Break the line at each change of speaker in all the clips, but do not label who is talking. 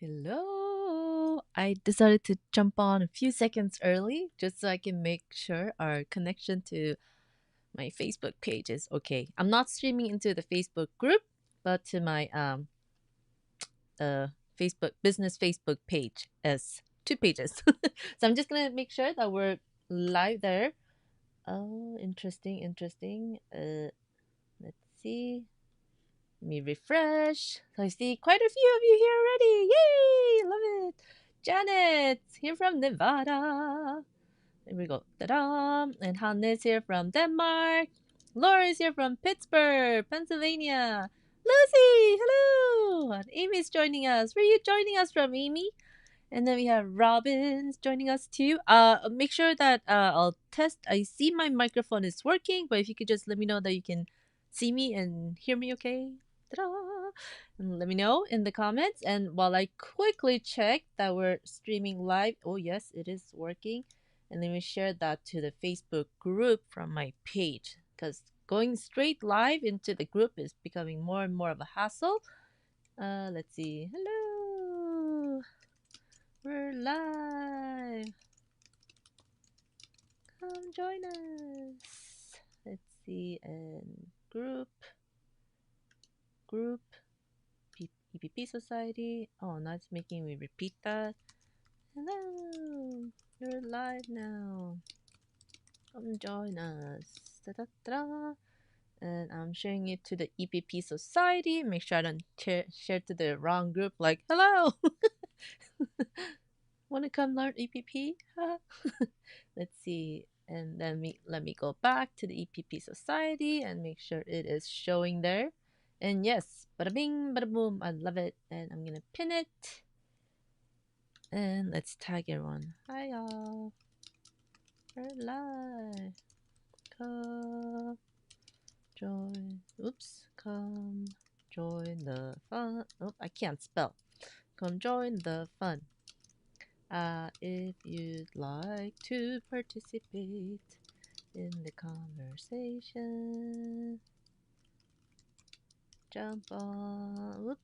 Hello. I decided to jump on a few seconds early just so I can make sure our connection to my Facebook page is okay. I'm not streaming into the Facebook group, but to my uh Facebook business Facebook page as two pages. So I'm just gonna make sure that we're live there. Oh, interesting, interesting. Let's see. Let me refresh. So I see quite a few of you here already. Yay! Love it. Janet here from Nevada. There we go. Ta-da! And Hannes here from Denmark. Laura is here from Pittsburgh, Pennsylvania. Lucy, hello! And Amy's joining us. Where are you joining us from, Amy? And then we have Robin's joining us too. Make sure that I'll test. I see my microphone is working, but if you could just let me know that you can see me and hear me okay. Ta-da! And let me know in the comments. And while I quickly check that we're streaming live, oh yes, it is working. And then we share that to the Facebook group from my page because going straight live into the group is becoming more and more of a hassle. Let's see. Hello. We're live. Come join us. Let's see. And group. EPP Society. Oh, now it's making me repeat that. Hello. You're live now. Come join us. Da-da-da. And I'm sharing it to the EPP Society. Make sure I don't share to the wrong group. Like, hello. Want to come learn EPP? Let's see. And then let me go back to the EPP Society and make sure it is showing there. And yes, bada bing, bada boom. I love it. And I'm going to pin it. And let's tag everyone. Hi, y'all. We're live. Come join. Oops. Come join the fun. Oh, I can't spell. Come join the fun. If you'd like to participate in the conversation, jump on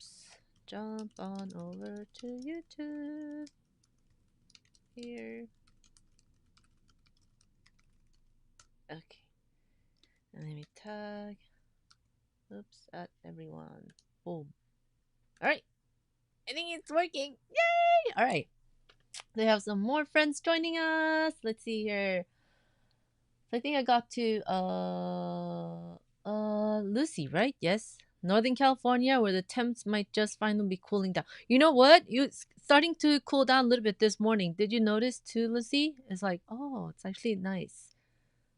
over to YouTube here. Okay, and let me tag at everyone. Boom. All right, I think it's working. Yay! All right, they have some more friends joining us. Let's see here. I think I got to Lucy, right? Yes. Northern California, where the temps might just finally be cooling down. You know what? It's starting to cool down a little bit this morning. Did you notice too, Lucy? It's like, oh, it's actually nice.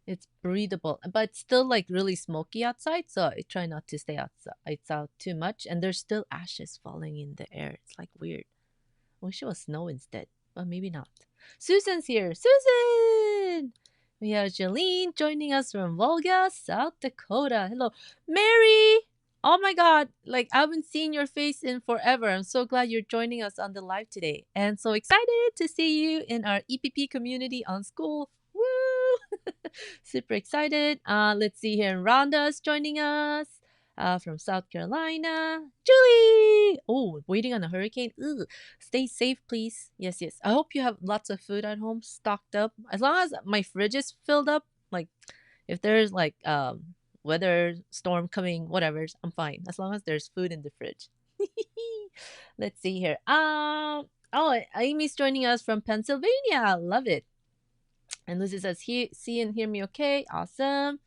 It's breathable, but it's still like really smoky outside. So I try not to stay outside. It's out too much, and there's still ashes falling in the air. It's like weird. I wish it was snow instead, but maybe not. Susan's here. Susan! We have Jeline joining us from Volga, South Dakota. Hello. Mary! Oh my god, like I haven't seen your face in forever. I'm so glad you're joining us on the live today. And so excited to see you in our EPP community on school. Woo! Super excited. Let's see here. Rhonda's joining us from South Carolina. Julie! Oh, waiting on a hurricane. Ugh. Stay safe, please. Yes, yes. I hope you have lots of food at home stocked up. As long as my fridge is filled up, like if there's like weather storm coming, whatever, I'm fine. As long as there's food in the fridge. Let's see here. Oh, Amy's joining us from Pennsylvania. Love it. And Lucy says, see and hear me okay. Awesome.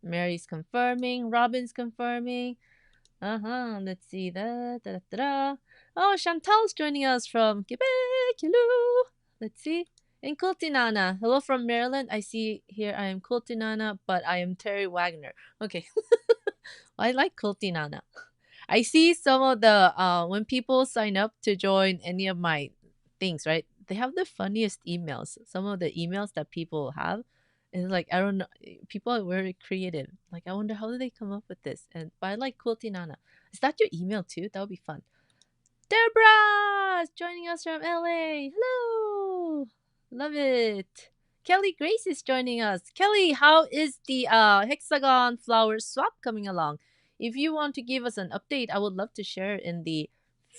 Mary's confirming. Robin's confirming. Let's see that. Da, da, da, da. Oh, Chantal's joining us from Quebec. Hello. Let's see. And Kultinana. Hello from Maryland. I see here I am Kultinana, but I am Terry Wagner. Okay. I like Kultinana. I see some of the when people sign up to join any of my things, right? They have the funniest emails. Some of the emails that people have. And like I don't know, people are very creative. Like I wonder how did they come up with this? And but I like Kultinana. Is that your email too? That would be fun. Deborah's joining us from LA. Hello. Love it. Kelly Grace is joining us. Kelly, how is the hexagon flower swap coming along? If you want to give us an update, I would love to share in the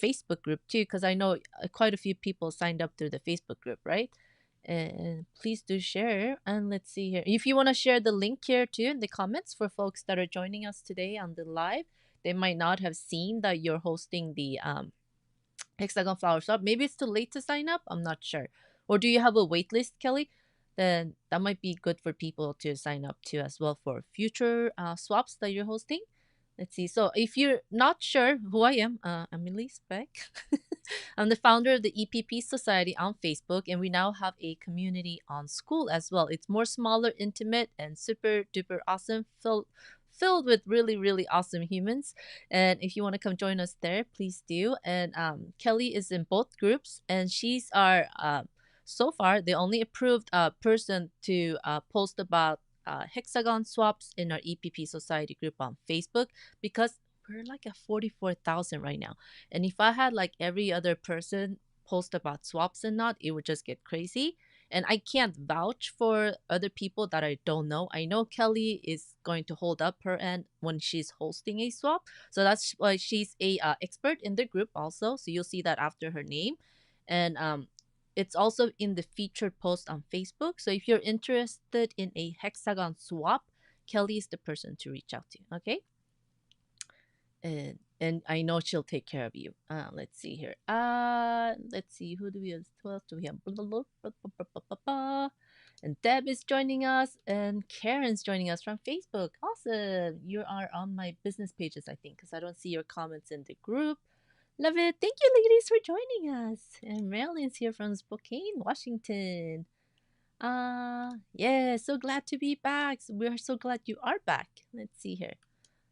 Facebook group too, because I know quite a few people signed up through the Facebook group, right? And please do share. And let's see here. If you want to share the link here too in the comments for folks that are joining us today on the live, they might not have seen that you're hosting the Hexagon Flower Swap. Maybe it's too late to sign up. I'm not sure. Or do you have a wait list, Kelly? Then that might be good for people to sign up to as well for future swaps that you're hosting. Let's see. So if you're not sure who I am, I'm Elise Beck. I'm the founder of the EPP Society on Facebook, and we now have a community on School as well. It's more smaller, intimate, and super duper awesome, filled with really, really awesome humans. And if you want to come join us there, please do. And Kelly is in both groups, and she's our so far the only approved person to post about hexagon swaps in our EPP Society group on Facebook, because we're like at 44,000 right now. And if I had like every other person post about swaps and not, it would just get crazy. And I can't vouch for other people that I don't know. I know Kelly is going to hold up her end when she's hosting a swap. So that's why she's a expert in the group also. So you'll see that after her name. And it's also in the featured post on Facebook. So if you're interested in a hexagon swap, Kelly is the person to reach out to. Okay. And I know she'll take care of you. Let's see here. Let's see, who do we have? Who else do we have? And Deb is joining us, and Karen's joining us from Facebook. Awesome! You are on my business pages, I think, because I don't see your comments in the group. Love it. Thank you, ladies, for joining us. And Marilyn's here from Spokane, Washington. Yeah, so glad to be back. We're so glad you are back. Let's see here.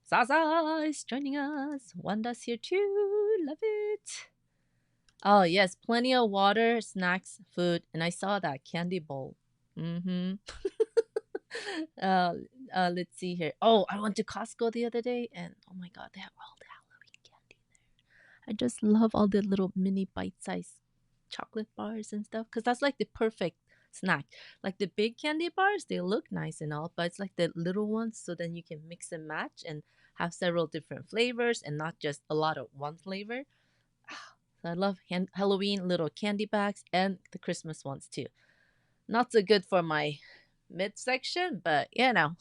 Zaza is joining us. Wanda's here too. Love it. Oh, yes. Plenty of water, snacks, food. And I saw that candy bowl. Mm-hmm. uh, let's see here. Oh, I went to Costco the other day, and oh my God, they have all the Halloween candy there. I just love all the little mini bite-sized chocolate bars and stuff, because that's like the perfect snack. Like the big candy bars, they look nice and all, but it's like the little ones, so then you can mix and match and have several different flavors and not just a lot of one flavor. So I love Halloween little candy bags and the Christmas ones too. Not so good for my midsection, but you know.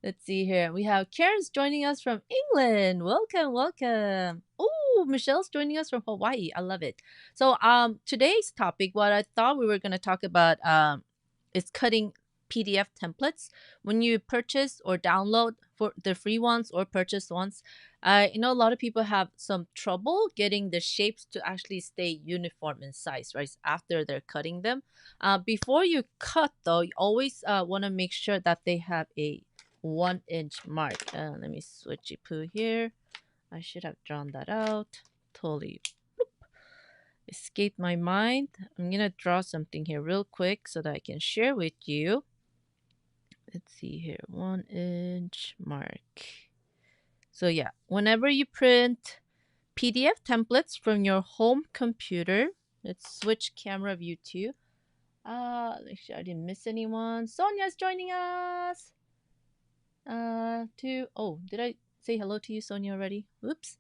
Let's see here. We have Karen's joining us from England. Welcome, welcome. Oh, Michelle's joining us from Hawaii. I love it. So today's topic, what I thought we were gonna talk about is cutting PDF templates. When you purchase or download for the free ones or purchase ones, I know a lot of people have some trouble getting the shapes to actually stay uniform in size, right? After they're cutting them. Before you cut though, you always want to make sure that they have a 1-inch mark. Let me switch it poo here. I should have drawn that out. Totally escaped my mind. I'm gonna draw something here real quick so that I can share with you. Let's see here, 1-inch mark. So yeah, whenever you print PDF templates from your home computer, let's switch camera view too. Make sure I didn't miss anyone. Sonia's joining us. Did I say hello to you, Sonia, already? Oops.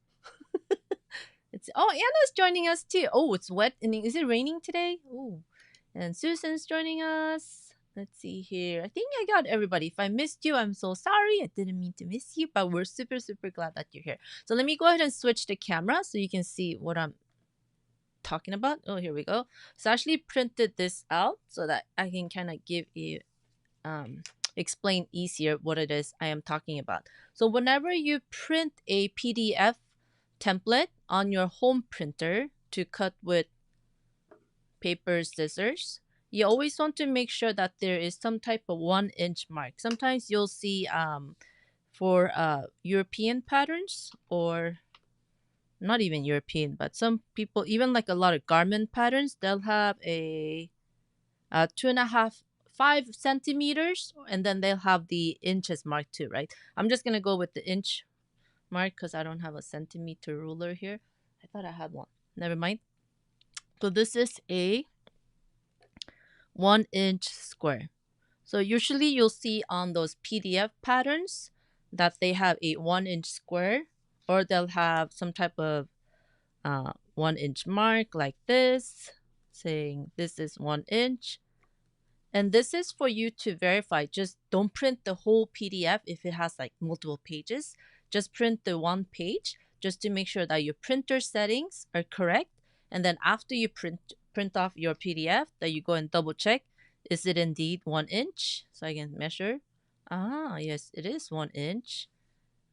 Anna's joining us too. Oh, it's wet. And is it raining today? Oh, and Susan's joining us. Let's see here. I think I got everybody. If I missed you, I'm so sorry. I didn't mean to miss you, but we're super, super glad that you're here. So let me go ahead and switch the camera so you can see what I'm talking about. Oh, here we go. So I actually printed this out so that I can kind of give you explain easier what it is I am talking about. So whenever you print a PDF template on your home printer to cut with paper scissors, you always want to make sure that there is some type of 1-inch mark. Sometimes you'll see for European patterns, or not even European, but some people, even like a lot of garment patterns, they'll have a 2.5 5 centimeters, and then they'll have the inches mark too, right? I'm just gonna go with the inch mark because I don't have a centimeter ruler here. I thought I had one. Never mind. So this is a 1-inch square. So usually you'll see on those PDF patterns that they have a 1-inch square, or they'll have some type of 1 inch mark like this, saying this is 1 inch. And this is for you to verify. Just don't print the whole PDF if it has like multiple pages. Just print the one page just to make sure that your printer settings are correct. And then after you print off your PDF, that you go and double check, is it indeed 1 inch? So I can measure. Ah, yes, it is 1 inch.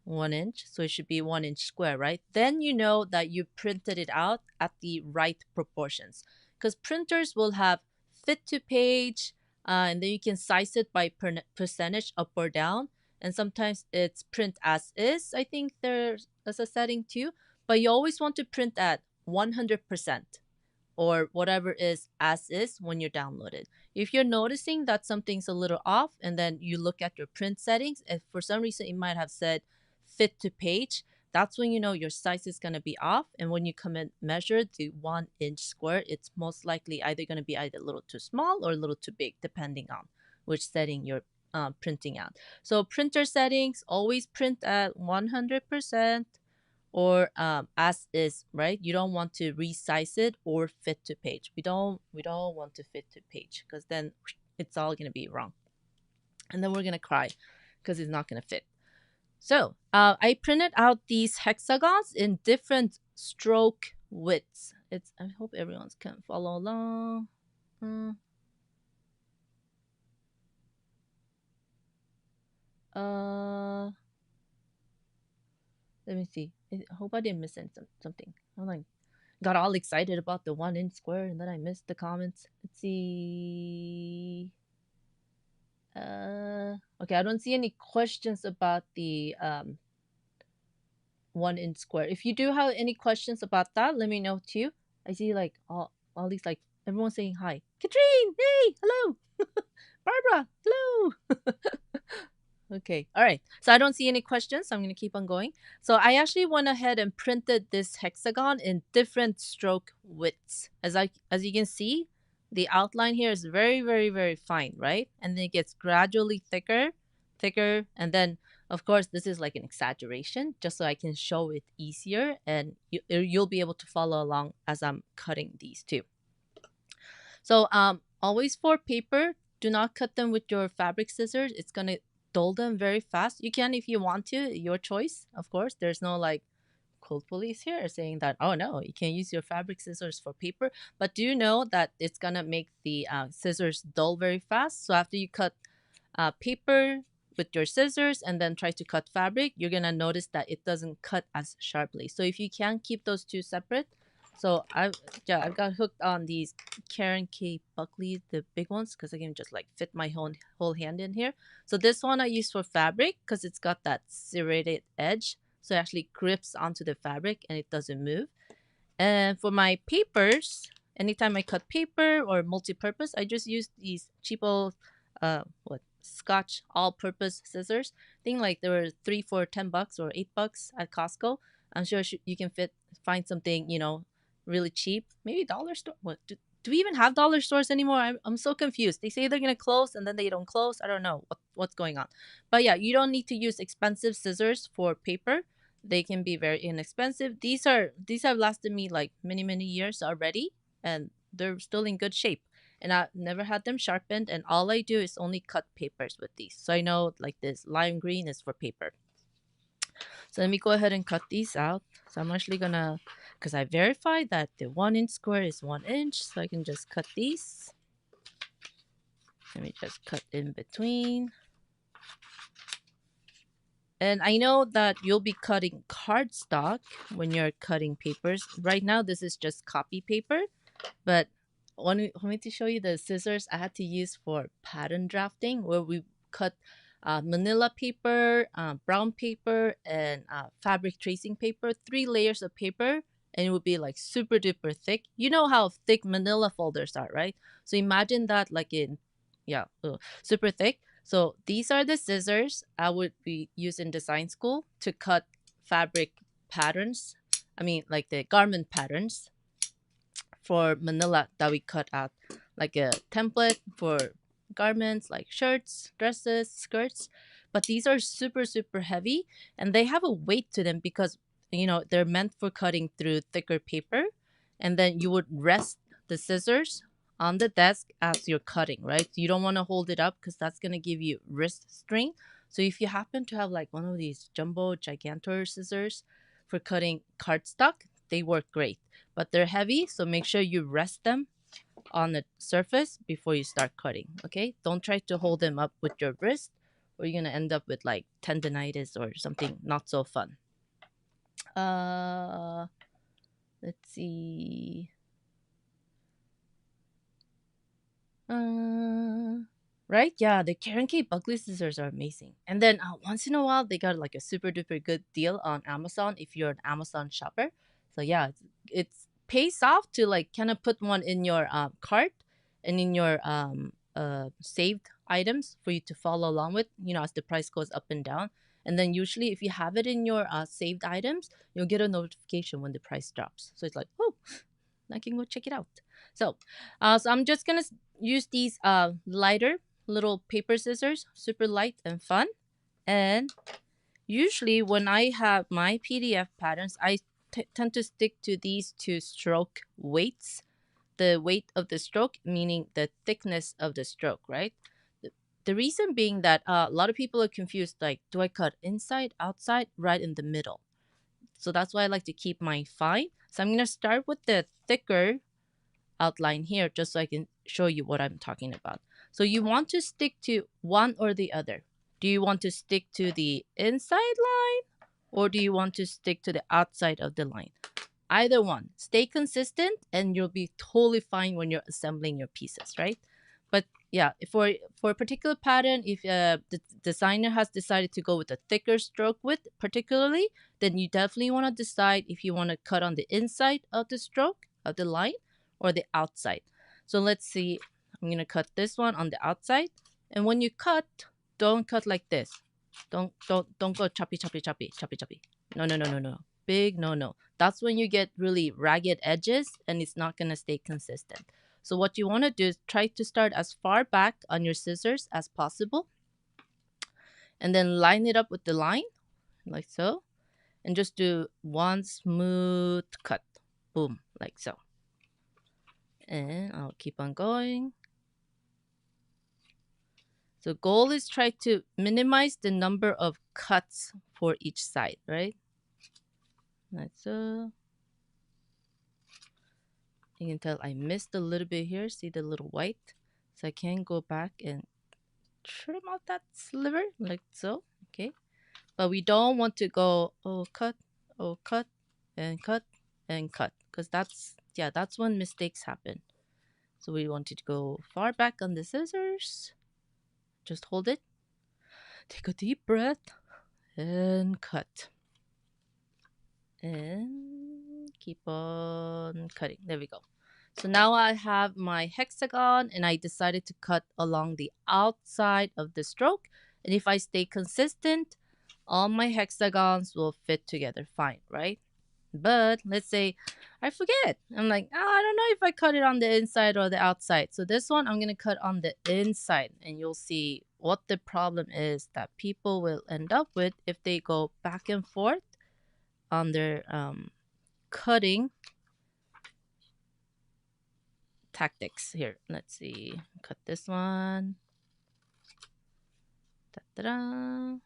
1 inch, so it should be 1 inch square, right? Then you know that you printed it out at the right proportions, because printers will have fit to page, and then you can size it by percentage up or down, and sometimes it's print as is. I think there's a setting too, but you always want to print at 100% or whatever is as is when you're downloaded. If you're noticing that something's a little off, and then you look at your print settings, and for some reason it might have said fit to page, that's when you know your size is going to be off. And when you come and measure the 1 inch square, it's most likely either going to be either a little too small or a little too big, depending on which setting you're printing out. So printer settings, always print at 100% or as is, right? You don't want to resize it or fit to page. We don't want to fit to page, because then it's all going to be wrong, and then we're going to cry because it's not going to fit. So I printed out these hexagons in different stroke widths. I hope everyone can follow along. Let me see. I hope I didn't miss something. I'm like, got all excited about the 1 inch square, and then I missed the comments. Let's see. Okay, I don't see any questions about the 1 inch square. If you do have any questions about that, let me know too. I see like all these, like everyone saying hi. Katrine, hey, hello. Barbara, hello. Okay, all right. So I don't see any questions, so I'm going to keep on going. So I actually went ahead and printed this hexagon in different stroke widths. As you can see, the outline here is very, very, very fine, right? And then it gets gradually thicker, and then of course this is like an exaggeration, just so I can show it easier, and you'll be able to follow along as I'm cutting these too. So always for paper, do not cut them with your fabric scissors. It's gonna dull them very fast. You can if you want to, your choice, of course. There's no like cold police here saying that, oh no, you can't use your fabric scissors for paper. But do you know that it's gonna make the scissors dull very fast? So after you cut paper with your scissors and then try to cut fabric, you're gonna notice that it doesn't cut as sharply. So if you can keep those two separate. So I've got hooked on these Karen K Buckley, the big ones, because I can just like fit my whole hand in here. So this one I use for fabric because it's got that serrated edge, so it actually grips onto the fabric and it doesn't move. And for my papers, anytime I cut paper or multi-purpose, I just use these cheapo Scotch all-purpose scissors. I think like there were 3 for $10 or $8 at Costco. I'm sure you can find something, really cheap. Maybe dollar store. What do we even have dollar stores anymore? I'm so confused. They say they're gonna close and then they don't close. I don't know what's going on. But yeah, you don't need to use expensive scissors for paper. They can be very inexpensive. These have lasted me like many years already, and they're still in good shape. And I've never had them sharpened, and all I do is only cut papers with these. So I know like this lime green is for paper. So let me go ahead and cut these out. So I'm actually gonna, because I verified that the 1 inch square is 1 inch, so I can just cut these. Let me just cut in between. And I know that you'll be cutting cardstock when you're cutting papers. Right now, this is just copy paper, but want me to show you the scissors I had to use for pattern drafting, where we cut manila paper, brown paper, and fabric tracing paper, 3 layers of paper, and it would be like super duper thick. You know how thick manila folders are, right? So imagine that like in, super thick. So these are the scissors I would be using in design school to cut fabric patterns. I mean, like the garment patterns for manila that we cut out, like a template for garments like shirts, dresses, skirts. But these are super heavy, and they have a weight to them because they're meant for cutting through thicker paper, and then you would rest the scissors on the desk as you're cutting, right? You don't want to hold it up because that's going to give you wrist strain. So if you happen to have like one of these jumbo gigantor scissors for cutting cardstock, they work great, but they're heavy, so make sure you rest them on the surface before you start cutting. Okay, don't try to hold them up with your wrist, or you're gonna end up with like tendonitis or something not so fun. uh let's see. Right? Yeah, the Karen K Buckley scissors are amazing. And then once in a while, they got like a super duper good deal on Amazon if you're an Amazon shopper. So yeah, it's pays off to like kind of put one in your cart and in your saved items for you to follow along with, as the price goes up and down. And then usually if you have it in your saved items, you'll get a notification when the price drops. So it's like, oh, I can go check it out. So I'm just gonna use these lighter little paper scissors, super light and fun. And usually when I have my PDF patterns, I tend to stick to these two stroke weights. The weight of the stroke, meaning the thickness of the stroke, right? The reason being that a lot of people are confused, like, do I cut inside, outside, right in the middle? So that's why I like to keep mine fine. So I'm going to start with the thicker outline here just so I can show you what I'm talking about. So you want to stick to one or the other. Do you want to stick to the inside line or do you want to stick to the outside of the line? Either one. Stay consistent and you'll be totally fine when you're assembling your pieces, right? But yeah, for a particular pattern, if the designer has decided to go with a thicker stroke width particularly, then you definitely want to decide if you want to cut on the inside of the stroke of the line or the outside. So let's see. I'm going to cut this one on the outside. And when you cut, don't cut like this. Don't go choppy. No. Big no. That's when you get really ragged edges and it's not going to stay consistent. So what you want to do is try to start as far back on your scissors as possible. And then line it up with the line, like so. And just do one smooth cut. Boom, like so. And I'll keep on going. So goal is try to minimize the number of cuts for each side, right? Like so. You can tell I missed a little bit here. See the little white? So I can go back and trim out that sliver like so. Okay. But we don't want to go, cut, and cut, and cut. Because that's when mistakes happen. So we want to go far back on the scissors. Just hold it. Take a deep breath. And cut. And keep on cutting. There we go. So now I have my hexagon and I decided to cut along the outside of the stroke. And if I stay consistent, all my hexagons will fit together fine, right? But let's say I forget. I'm like, I don't know if I cut it on the inside or the outside. So this one I'm going to cut on the inside and you'll see what the problem is that people will end up with if they go back and forth on their cutting tactics. Here, let's see. Cut this one. Ta-da!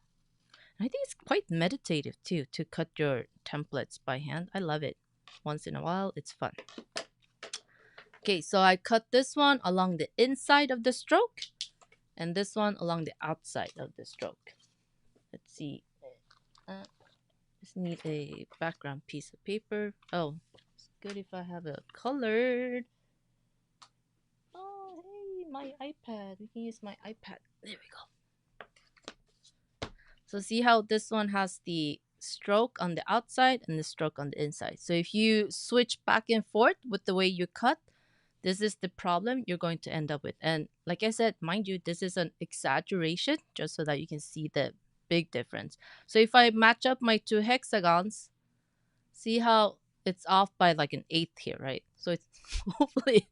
I think it's quite meditative too to cut your templates by hand. I love it. Once in a while, it's fun. Okay, so I cut this one along the inside of the stroke and this one along the outside of the stroke. Let's see. Just need a background piece of paper. Oh, it's good if I have a colored. Oh, hey, my iPad. We can use my iPad. There we go. So see how this one has the stroke on the outside and the stroke on the inside. So if you switch back and forth with the way you cut, this is the problem you're going to end up with. And like I said, mind you, this is an exaggeration just so that you can see the big difference. So if I match up my two hexagons, see how it's off by like an eighth here, right? So it's hopefully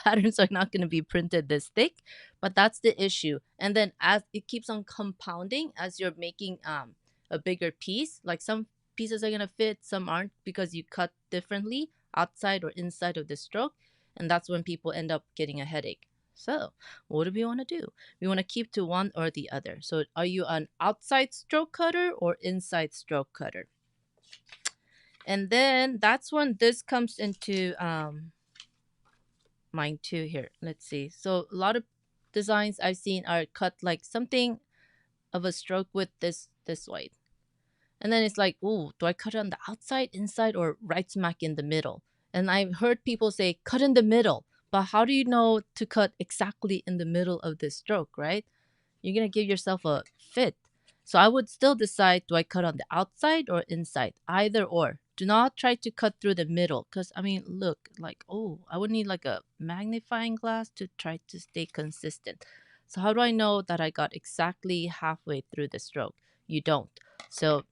patterns are not going to be printed this thick, but that's the issue. And then as it keeps on compounding as you're making a bigger piece, like some pieces are gonna fit, some aren't, because you cut differently outside or inside of the stroke, and that's when people end up getting a headache. So, what do we want to do? We want to keep to one or the other. So, are you an outside stroke cutter or inside stroke cutter? And then that's when this comes into mine too here. Let's see. So, a lot of designs I've seen are cut like something of a stroke with this way. And then it's like, ooh, do I cut it on the outside, inside, or right smack in the middle? And I've heard people say, cut in the middle. But how do you know to cut exactly in the middle of the stroke, right? You're going to give yourself a fit. So I would still decide, do I cut on the outside or inside? Either or. Do not try to cut through the middle. Because, I mean, look, like, oh, I would need like a magnifying glass to try to stay consistent. So how do I know that I got exactly halfway through the stroke? You don't. So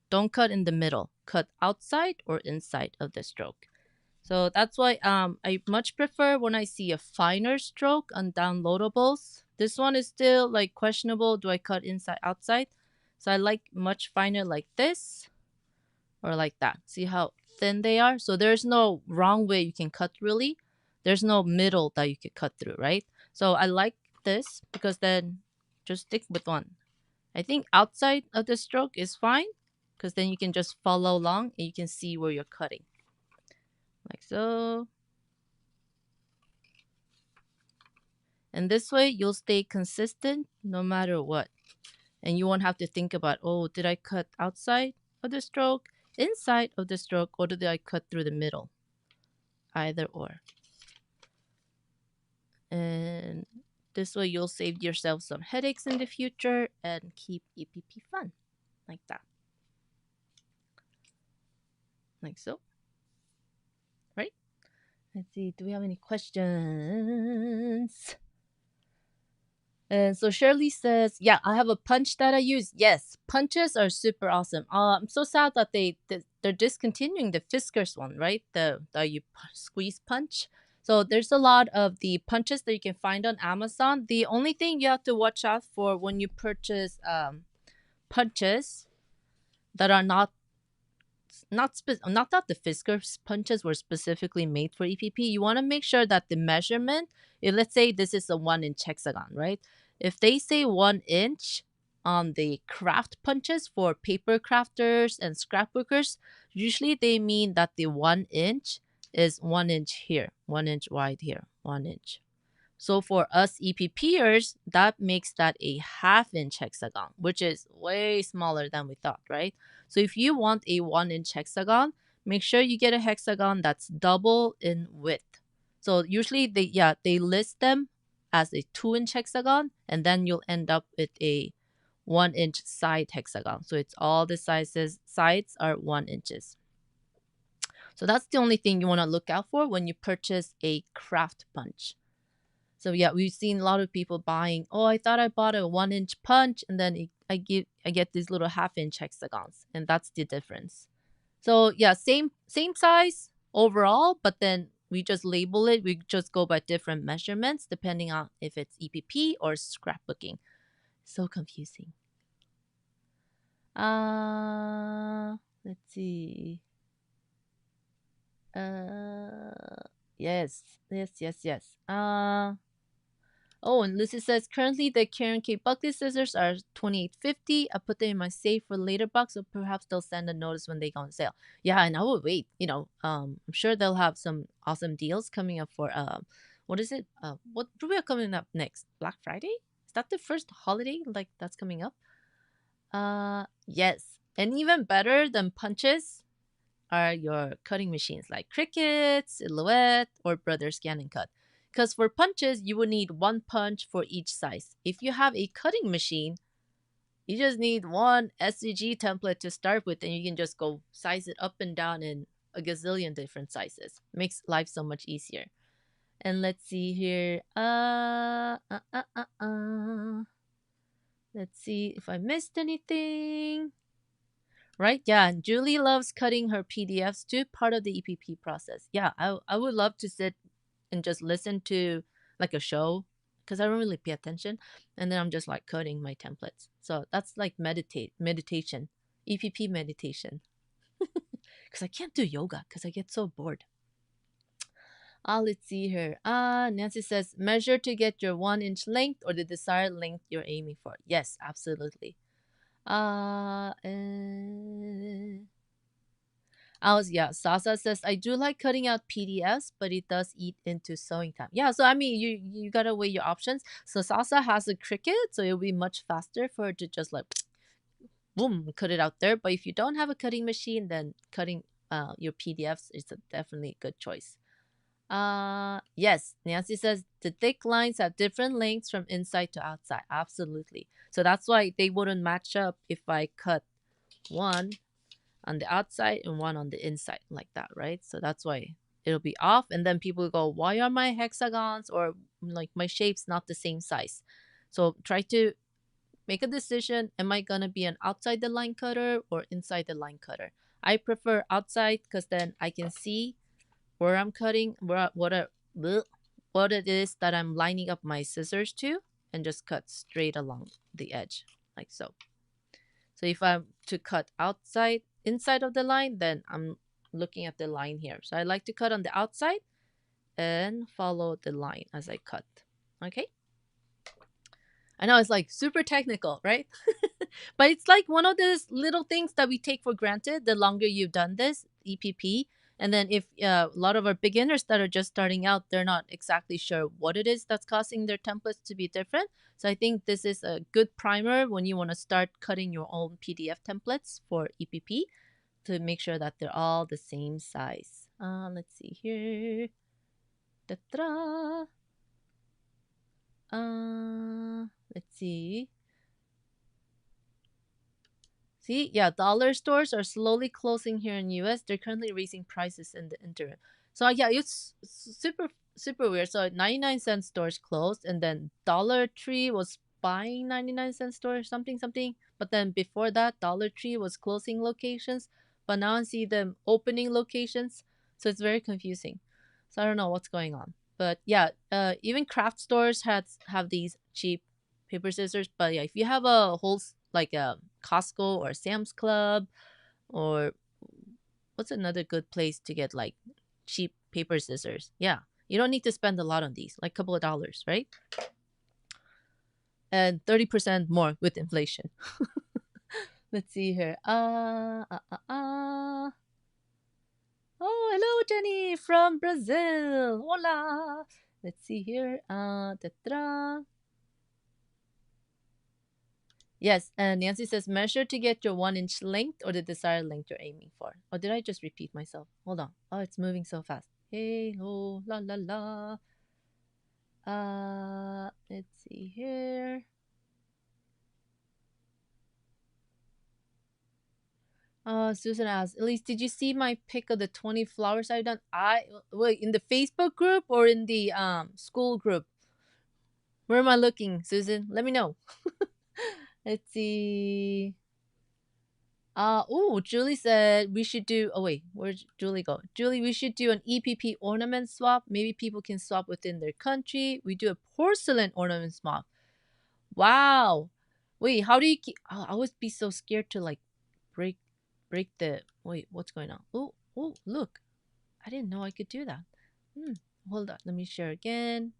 don't cut in the middle. Cut outside or inside of the stroke. So that's why I much prefer when I see a finer stroke on downloadables. This one is still like questionable. Do I cut inside outside? So I like much finer like this or like that. See how thin they are? So there's no wrong way you can cut really. There's no middle that you could cut through, right? So I like this because then just stick with one. I think outside of the stroke is fine because then you can just follow along and you can see where you're cutting. Like so. And this way you'll stay consistent no matter what. And you won't have to think about, oh, did I cut outside of the stroke, inside of the stroke, or did I cut through the middle? Either or. And this way you'll save yourself some headaches in the future and keep EPP fun. Like that. Like so. Right? Let's see, do we have any questions? And so Shirley says, yeah, I have a punch that I use. Yes, punches are super awesome. I'm so sad that they're discontinuing the Fiskars one, right? The you squeeze punch. So there's a lot of the punches that you can find on Amazon. The only thing you have to watch out for when you purchase punches that are not that the Fiskars punches were specifically made for EPP. You want to make sure that the measurement, let's say this is a 1-inch hexagon, right? If they say 1 inch on the craft punches for paper crafters and scrapbookers, usually they mean that the 1 inch is 1 inch here, 1 inch wide here, 1 inch. So for us EPPers, that makes that a 1/2 inch hexagon, which is way smaller than we thought, right? So if you want a 1 inch hexagon, make sure you get a hexagon that's double in width. So usually they list them as a 2-inch hexagon, and then you'll end up with a 1-inch side hexagon. So it's all the sides are 1 inches. So that's the only thing you want to look out for when you purchase a craft punch. So yeah, we've seen a lot of people buying, oh, I thought I bought a 1-inch punch, and then I get these little 1/2 inch hexagons, and that's the difference. So yeah, same size overall, but then we just label it. We just go by different measurements depending on if it's EPP or scrapbooking. So confusing. Let's see. Yes. Oh, and Lucy says currently the Karen K Buckley scissors are $28.50. I put them in my safe for later box, so perhaps they'll send a notice when they go on sale. Yeah, and I will wait. I'm sure they'll have some awesome deals coming up for what is it? What do we have coming up next? Black Friday? Is that the first holiday like that's coming up? Yes, and even better than punches are your cutting machines like Cricut, Silhouette, or Brother Scan and Cut. Because for punches, you would need one punch for each size. If you have a cutting machine, you just need one SVG template to start with, and you can just go size it up and down in a gazillion different sizes. Makes life so much easier. And let's see here. Let's see if I missed anything. Right? Yeah, and Julie loves cutting her PDFs too, part of the EPP process. Yeah, I would love to sit and just listen to like a show because I don't really pay attention, and then I'm just like cutting my templates. So that's like meditation, EPP meditation. because I can't do yoga because I get so bored. Let's see here. Nancy says, measure to get your 1 inch length or the desired length you're aiming for. Yes, absolutely. Uh, uh yeah, Sasa says, I do like cutting out PDFs, but it does eat into sewing time. Yeah, so I mean, you gotta weigh your options. So Sasa has a Cricut, so it'll be much faster for her to just like boom, cut it out there. But if you don't have a cutting machine, then cutting your PDFs is a definitely a good choice. Yes, Nancy says the thick lines have different lengths from inside to outside. Absolutely. So that's why they wouldn't match up if I cut one on the outside and one on the inside like that, right? So that's why it'll be off. And then people go, why are my hexagons or like my shapes not the same size? So try to make a decision. Am I gonna be an outside the line cutter or inside the line cutter? I prefer outside because then I can see where I'm cutting, what it is that I'm lining up my scissors to, and just cut straight along the edge, like so. So if I'm to cut inside of the line, then I'm looking at the line here. So I like to cut on the outside and follow the line as I cut. Okay. I know it's like super technical, right? But it's like one of those little things that we take for granted the longer you've done this, EPP. And then if a lot of our beginners that are just starting out, they're not exactly sure what it is that's causing their templates to be different. So I think this is a good primer when you want to start cutting your own PDF templates for EPP to make sure that they're all the same size. Let's see here. Ta-da. Let's see. See, yeah, dollar stores are slowly closing here in US. They're currently raising prices in the interim. So yeah, it's super weird. So 99-cent stores closed, and then Dollar Tree was buying 99-cent stores, something. But then before that, Dollar Tree was closing locations, but now I see them opening locations. So it's very confusing. So I don't know what's going on. But yeah, even craft stores have these cheap paper scissors. But yeah, if you have a whole like a Costco or Sam's Club, or what's another good place to get like cheap paper scissors? Yeah, you don't need to spend a lot on these, like a couple of dollars, right? And 30% more with inflation. Let's see here. Oh, hello, Jenny from Brazil. Hola. Let's see here. Ta-da. Yes, and Nancy says measure to get your 1 inch length or the desired length you're aiming for. Or did I just repeat myself? Hold on. Oh, it's moving so fast. Hey ho, la la la. Let's see here. Susan asks, Elise, did you see my pic of the 20 flowers I've done? Wait, in the Facebook group or in the school group? Where am I looking, Susan? Let me know. Let's see. Julie said we should do. Oh wait, where'd Julie go? Julie, we should do an EPP ornament swap. Maybe people can swap within their country. We do a porcelain ornament swap. Wow. Wait, how do you keep? I always be so scared to like break, break the. Wait, what's going on? Oh, look, I didn't know I could do that. Hold on, let me share again.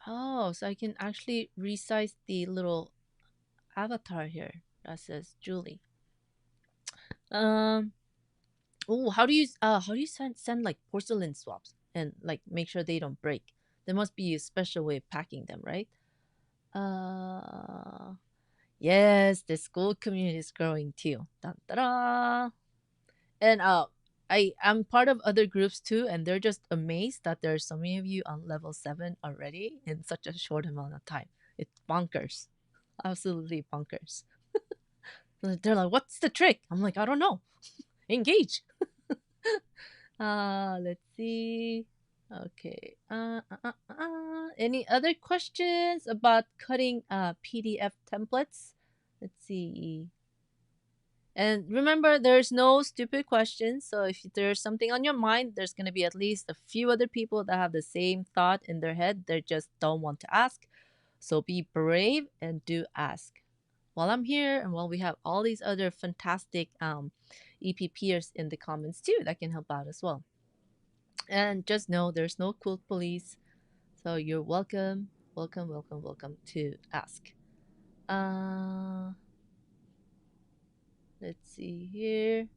Oh, so I can actually resize the little avatar here that says Julie. How do you send like porcelain swaps and like make sure they don't break? There must be a special way of packing them, right? Uh yes, the school community is growing too. Dun, da, and I'm part of other groups too, and they're just amazed that there are so many of you on level 7 already in such a short amount of time. It's bonkers. Absolutely bonkers. They're like, what's the trick? I'm like, I don't know. Engage. Let's see. Okay. Any other questions about cutting PDF templates? Let's see. And remember, there's no stupid questions. So if there's something on your mind, there's gonna be at least a few other people that have the same thought in their head. They just don't want to ask. So be brave and do ask. While I'm here and while we have all these other fantastic EPPers in the comments too that can help out as well. And just know there's no quilt police, so you're welcome, welcome, welcome, welcome to ask. Uh, let's see here.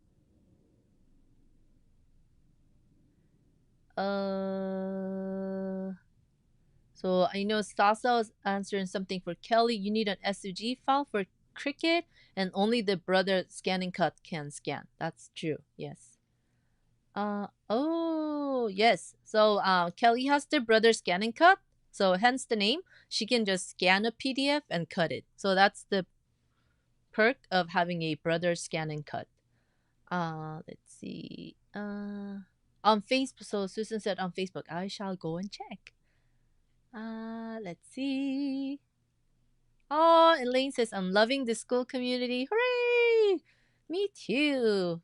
Uh, so I know Sasa was answering something for Kelly. You need an SUG file for Cricut, and only the brother scanning cut can scan. That's true. Yes. Oh, yes. So, Kelly has the brother scanning cut. So, hence the name. She can just scan a PDF and cut it. So, that's the perk of having a brother scan and cut. Let's see. On Facebook. So, Susan said on Facebook, I shall go and check. Let's see. Oh, Elaine says, I'm loving the school community. Hooray! Me too.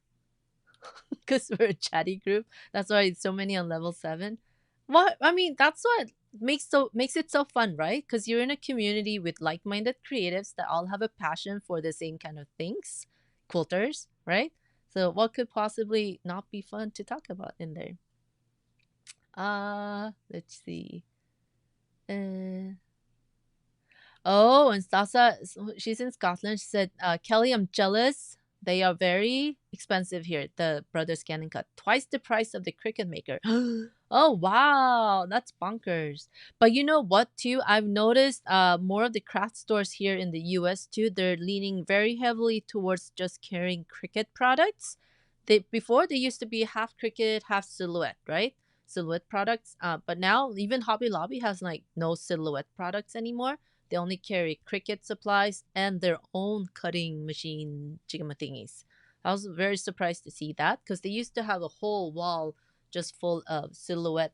Because we're a chatty group. That's why it's so many on level 7. What I mean, that's what makes it so fun, right? Because you're in a community with like-minded creatives that all have a passion for the same kind of things, quilters, right? So what could possibly not be fun to talk about in there? Let's see. Oh, and Sasa, she's in Scotland. She said, Kelly, I'm jealous. They are very expensive here. The Brother Scan and Cut. Twice the price of the Cricut Maker. Oh, wow. That's bonkers. But you know what, too? I've noticed more of the craft stores here in the US, too. They're leaning very heavily towards just carrying Cricut products. Before, they used to be half Cricut, half Silhouette, right? Silhouette products. But now, even Hobby Lobby has like no Silhouette products anymore. They only carry Cricut supplies and their own cutting machine thingies. I was very surprised to see that because they used to have a whole wall just full of Silhouette,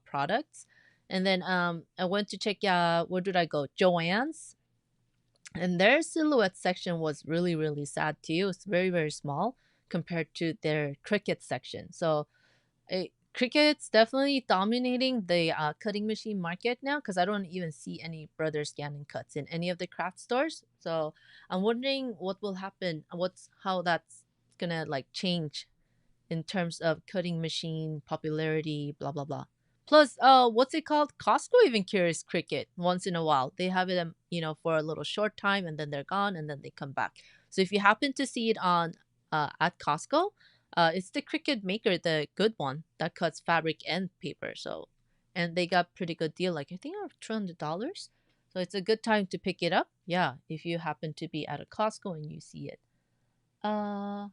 products. And then I went to check. Where did I go? Joann's, and their Silhouette section was really really sad too. It's very very small compared to their Cricut section. So Cricut's definitely dominating the cutting machine market now because I don't even see any brother scanning cuts in any of the craft stores. So I'm wondering what will happen, how that's gonna like change in terms of cutting machine popularity, blah blah blah. Plus, what's it called? Costco even carries Cricut once in a while. They have it, for a little short time, and then they're gone, and then they come back. So if you happen to see it on, at Costco, it's the Cricut Maker, the good one that cuts fabric and paper. So, and they got pretty good deal, like I think $200. So it's a good time to pick it up. Yeah, if you happen to be at a Costco and you see it. Uh,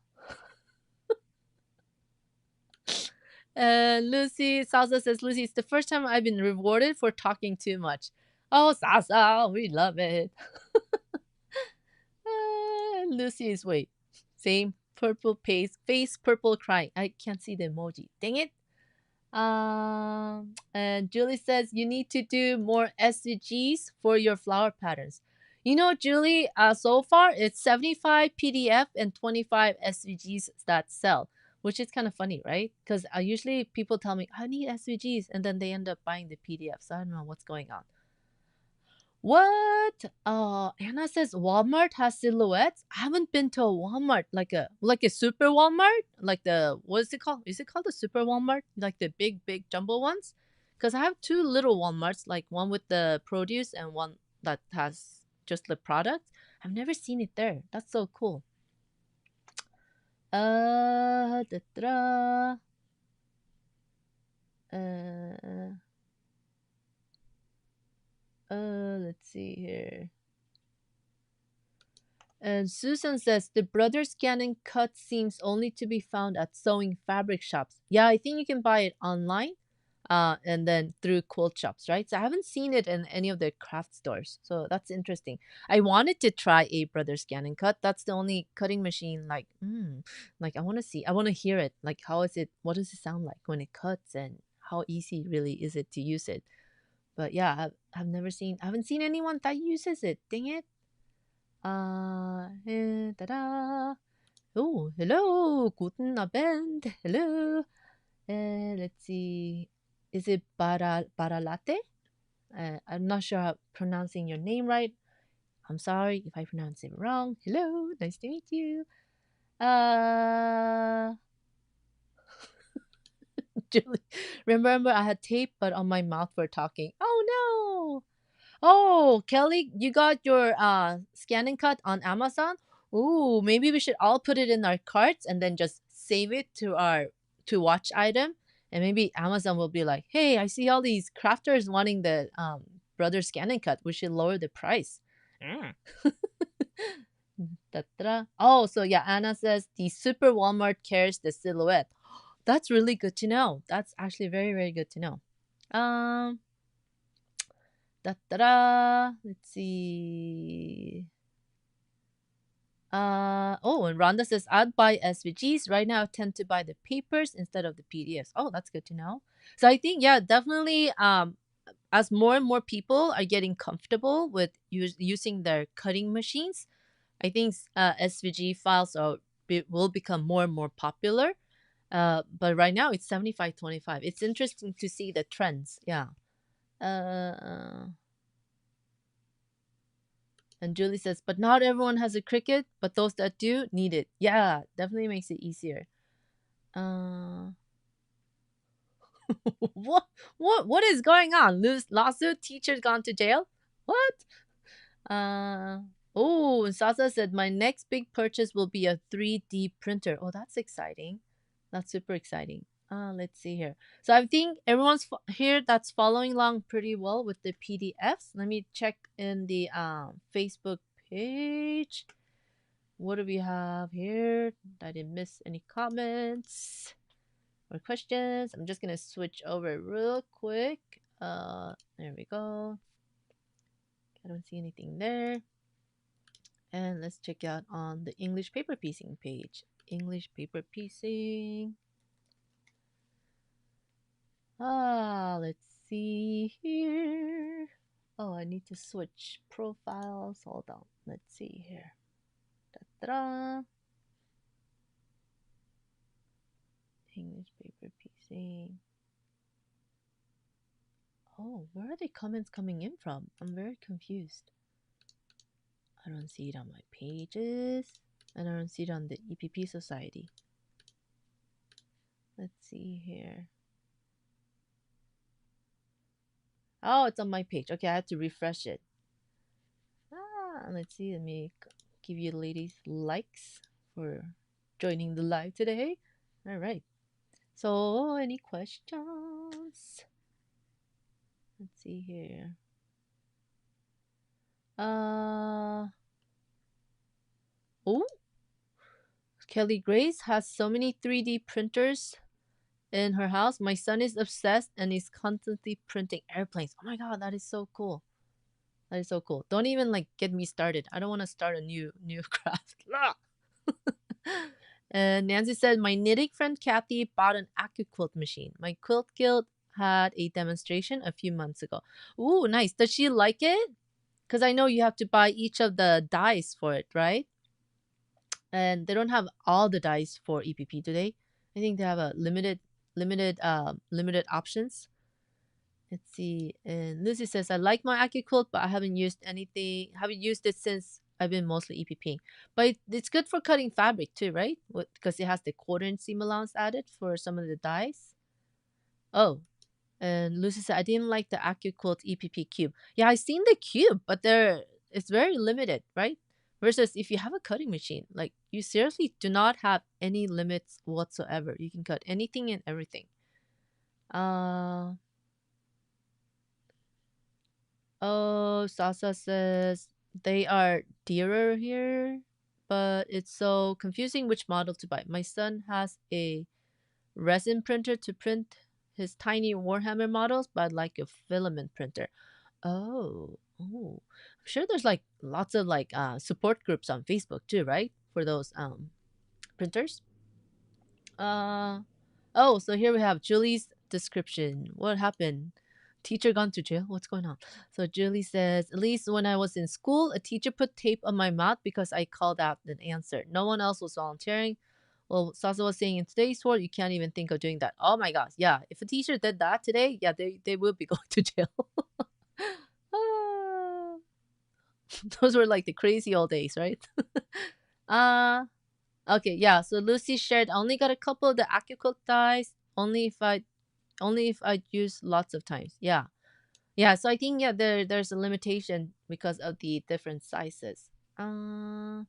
Lucy, Salsa says, Lucy, it's the first time I've been rewarded for talking too much. Oh, Salsa, we love it. Lucy is, wait, same purple face purple crying. I can't see the emoji. Dang it. And Julie says, you need to do more SDGs for your flower patterns. Julie, so far it's 75 PDF and 25 SVGs that sell, which is kind of funny, right? Because usually people tell me, I need SVGs, and then they end up buying the PDF. So I don't know what's going on. What? Anna says Walmart has silhouettes. I haven't been to a Walmart, like a super Walmart, like the what is it called? Is it called a super Walmart? Like the big jumbo ones? Because I have two little Walmarts, like one with the produce and one that has just the product. I've never seen it there. That's so cool. Da, da, let's see here. And Susan says the brother scanning cut seems only to be found at sewing fabric shops. Yeah, I think you can buy it online, and then through quilt shops, right? So I haven't seen it in any of the craft stores. So that's interesting. I wanted to try a brother scanning cut. That's the only cutting machine. Like I want to see. I want to hear it. Like how is it? What does it sound like when it cuts? And how easy really is it to use it? But yeah, I've never seen. I haven't seen anyone that uses it. Dang it. Ta-da. Oh, hello. Guten Abend. Hello. Let's see. Is it Baralate? I'm not sure how pronouncing your name right. I'm sorry if I pronounce it wrong. Hello. Nice to meet you. Uh, Julie, remember I had tape but on my mouth for talking. Oh no! Oh, Kelly, you got your scan and cut on Amazon? Ooh, maybe we should all put it in our carts and then just save it to our to watch item. And maybe Amazon will be like, "Hey, I see all these crafters wanting the brother scan and cut. We should lower the price." Mm. Ta-ta-da. Oh, so yeah, Anna says the Super Walmart carries the silhouette. That's really good to know. That's actually very, very good to know. Um, Da-da-da. Let's see. Oh, and Rhonda says, I'd buy SVGs. Right now, I tend to buy the papers instead of the PDFs. Oh, that's good to know. So I think, yeah, definitely, as more and more people are getting comfortable with using their cutting machines, I think SVG files will become more and more popular. But right now, it's 75-25. It's interesting to see the trends. Yeah. Uh, And Julie says, but not everyone has a Cricut, but those that do need it. Yeah, definitely makes it easier. Uh, what what is going on? Lawsuit, teacher's gone to jail? What? Uh, oh, and Sasa said, my next big purchase will be a 3D printer. Oh, that's exciting. That's super exciting. Let's see here. So I think everyone's here that's following along pretty well with the PDFs. Let me check in the Facebook page. What do we have here? I didn't miss any comments or questions. I'm just gonna switch over real quick. There we go. I don't see anything there. And let's check out on the English paper piecing page. English paper piecing. Let's see here. Oh, I need to switch profiles. Hold on. Let's see here. Da-da-da. English paper piecing. Oh, where are the comments coming in from? I'm very confused. I don't see it on my pages. And I don't see it on the EPP Society. Let's see here. Oh, it's on my page. Okay, I have to refresh it. Let's see. Let me give you ladies likes for joining the live today. All right. So, any questions? Let's see here. Oh, Kelly Grace has so many 3D printers in her house. My son is obsessed and he's constantly printing airplanes. Oh my god, that is so cool. That is so cool. Don't even like get me started. I don't want to start a new craft. And Nancy said, my knitting friend Kathy bought an AccuQuilt machine. My quilt guild had a demonstration a few months ago. Ooh, nice. Does she like it? Because I know you have to buy each of the dies for it, right? And they don't have all the dice for EPP, do they? I think they have a limited options. Let's see. And Lucy says, I like my AccuQuilt, but I haven't used it since I've been mostly EPPing. But it's good for cutting fabric too, right? Because it has the quarter inch seam allowance added for some of the dies. Oh, and Lucy said, I didn't like the AccuQuilt EPP cube. Yeah, I seen the cube, but it's very limited, right? Versus if you have a cutting machine, like you seriously do not have any limits whatsoever. You can cut anything and everything. Oh, Sasa says they are dearer here, but it's so confusing which model to buy. My son has a resin printer to print his tiny Warhammer models, but I'd like a filament printer. Oh. I'm sure there's like lots of like support groups on Facebook too, right? For those printers. Oh, so here we have Julie's description. What happened? Teacher gone to jail? What's going on? So Julie says, at least when I was in school, a teacher put tape on my mouth because I called out an answer. No one else was volunteering. Well, Sasa was saying in today's world, you can't even think of doing that. Oh my gosh, yeah. If a teacher did that today, yeah, they will be going to jail. Ah, those were like the crazy old days, right? uh Okay, yeah. So Lucy shared, I only got a couple of the AccuCook dies. Only if I use lots of times. Yeah. Yeah, so I think yeah, there's a limitation because of the different sizes. Uh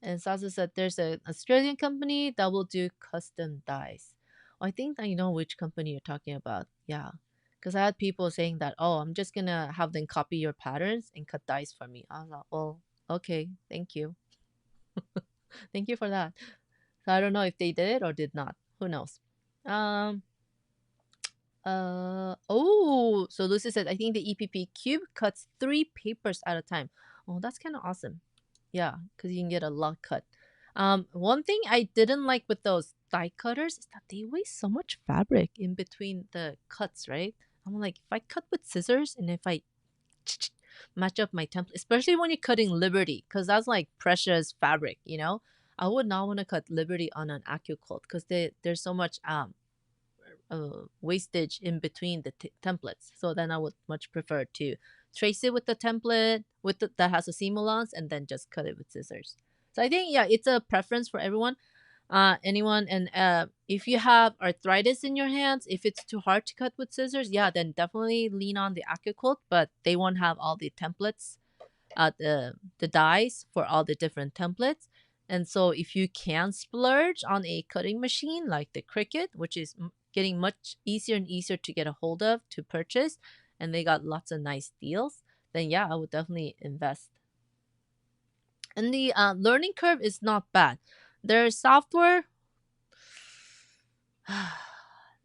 and Sasa said there's an Australian company that will do custom dies. I think I know which company you're talking about. Yeah. Because I had people saying that, oh, I'm just gonna have them copy your patterns and cut dies for me. I was like, well, okay, thank you. Thank you for that. So I don't know if they did it or did not. Who knows? Um oh, so Lucy said, I think the EPP cube cuts 3 papers at a time. Oh, that's kind of awesome. Yeah, because you can get a lot cut. One thing I didn't like with those die cutters is that they waste so much fabric in between the cuts, right? I'm like, if I cut with scissors and if I match up my template, especially when you're cutting Liberty, because that's like precious fabric, you know? I would not want to cut Liberty on an AccuQuilt because there's so much wastage in between the templates. So then I would much prefer to trace it with the template that has a seam allowance and then just cut it with scissors. So I think yeah, it's a preference for everyone. Anyone, and if you have arthritis in your hands, if it's too hard to cut with scissors, yeah, then definitely lean on the AccuQuilt, but they won't have all the templates, the dies for all the different templates. And so if you can splurge on a cutting machine like the Cricut, which is getting much easier and easier to get a hold of to purchase, and they got lots of nice deals, then yeah, I would definitely invest. And the learning curve is not bad. Their software,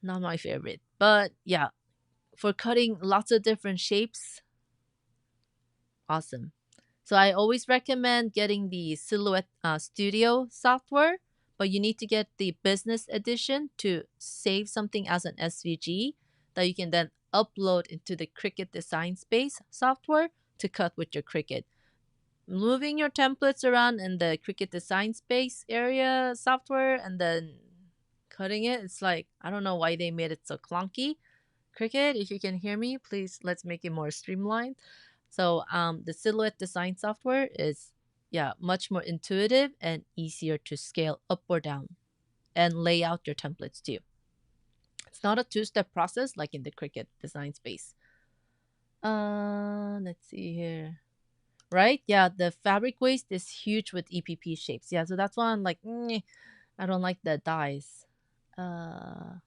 not my favorite, but yeah, for cutting lots of different shapes, awesome. So I always recommend getting the Silhouette Studio software, but you need to get the business edition to save something as an SVG that you can then upload into the Cricut Design Space software to cut with your Cricut. Moving your templates around in the Cricut Design Space area software and then cutting it, it's like, I don't know why they made it so clunky. Cricket, if you can hear me, please let's make it more streamlined. So the silhouette design software is yeah much more intuitive and easier to scale up or down and lay out your templates too. It's not a two-step process like in the Cricut design space. Let's see here. Right? Yeah, the fabric waste is huge with EPP shapes. Yeah, so that's why I'm like, I don't like the dies. Uh,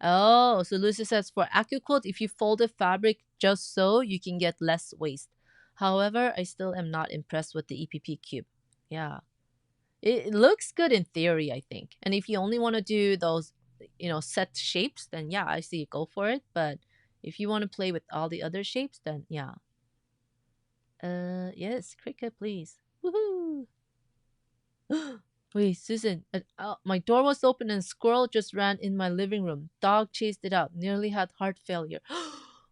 Oh, so Lucy says for AccuQuilt, if you fold the fabric just so, you can get less waste. However, I still am not impressed with the EPP cube. Yeah. It looks good in theory, I think. And if you only want to do those, set shapes, then yeah, I see go for it. But if you want to play with all the other shapes, then yeah. Yes, Cricket, please. Woohoo! Wait, Susan, my door was open and a squirrel just ran in my living room. Dog chased it out, nearly had heart failure.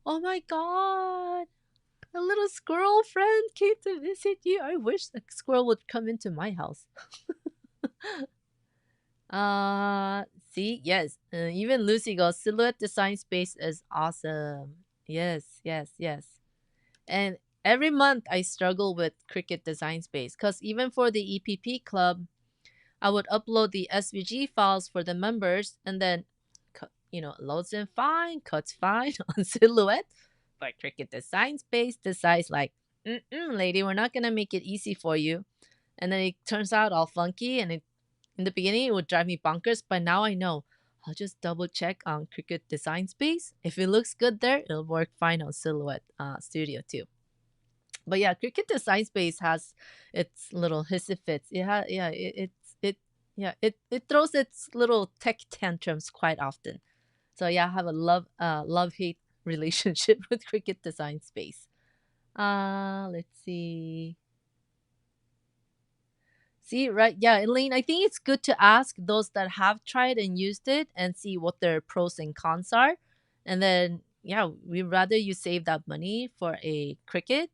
Oh my god! A little squirrel friend came to visit you. I wish the squirrel would come into my house. Uh, see, yes. Even Lucy goes, Silhouette Design Space is awesome. Yes, yes, yes. And every month I struggle with Cricut Design Space because even for the EPP club, I would upload the SVG files for the members and then, loads in fine, cuts fine on Silhouette. But Cricut Design Space decides, like, lady, we're not going to make it easy for you. And then it turns out all funky. And in the beginning, it would drive me bonkers. But now I know. I'll just double check on Cricut Design Space. If it looks good there, it'll work fine on Silhouette Studio too. But yeah, Cricut Design Space has its little hissy fits. It has yeah, it throws its little tech tantrums quite often. So yeah, I have a love hate relationship with Cricut Design Space. Let's see. See, right? Yeah, Elaine, I think it's good to ask those that have tried and used it and see what their pros and cons are. And then, yeah, we'd rather you save that money for a Cricut.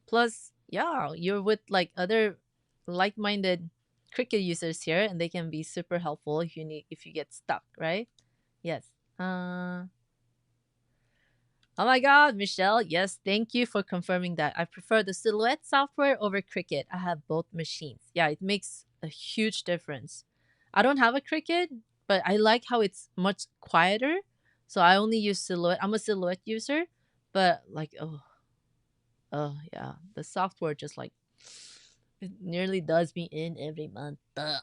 Plus, yeah, you're with like other like-minded Cricut users here, and they can be super helpful if you get stuck, right? Yes. Uh, Oh my God, Michelle. Yes, thank you for confirming that. I prefer the Silhouette software over Cricut. I have both machines. Yeah, it makes a huge difference. I don't have a Cricut, but I like how it's much quieter. So I only use Silhouette. I'm a Silhouette user, but like, oh yeah, the software just like it nearly does me in every month. Ugh.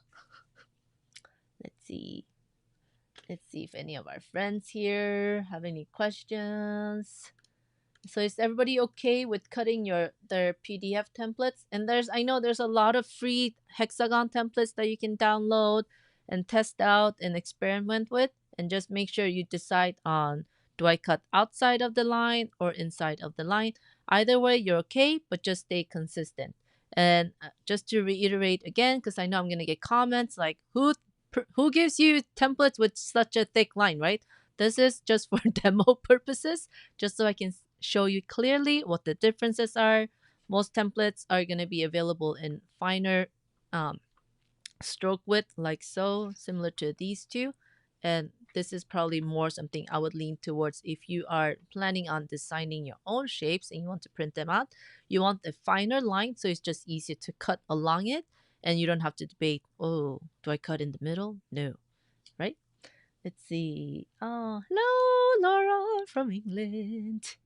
Let's see. Let's see if any of our friends here have any questions. So is everybody okay with cutting their PDF templates? And I know there's a lot of free hexagon templates that you can download and test out and experiment with, and just make sure you decide on, do I cut outside of the line or inside of the line? Either way, you're okay, but just stay consistent. And just to reiterate again, because I know I'm gonna get comments like, who gives you templates with such a thick line, right? This is just for demo purposes, just so I can show you clearly what the differences are. Most templates are going to be available in finer um, stroke width, like so, similar to these two. And this is probably more something I would lean towards if you are planning on designing your own shapes and you want to print them out. You want a finer line, so it's just easier to cut along it, and you don't have to debate, oh, do I cut in the middle? No, right? Let's see. Oh, hello, Laura from England.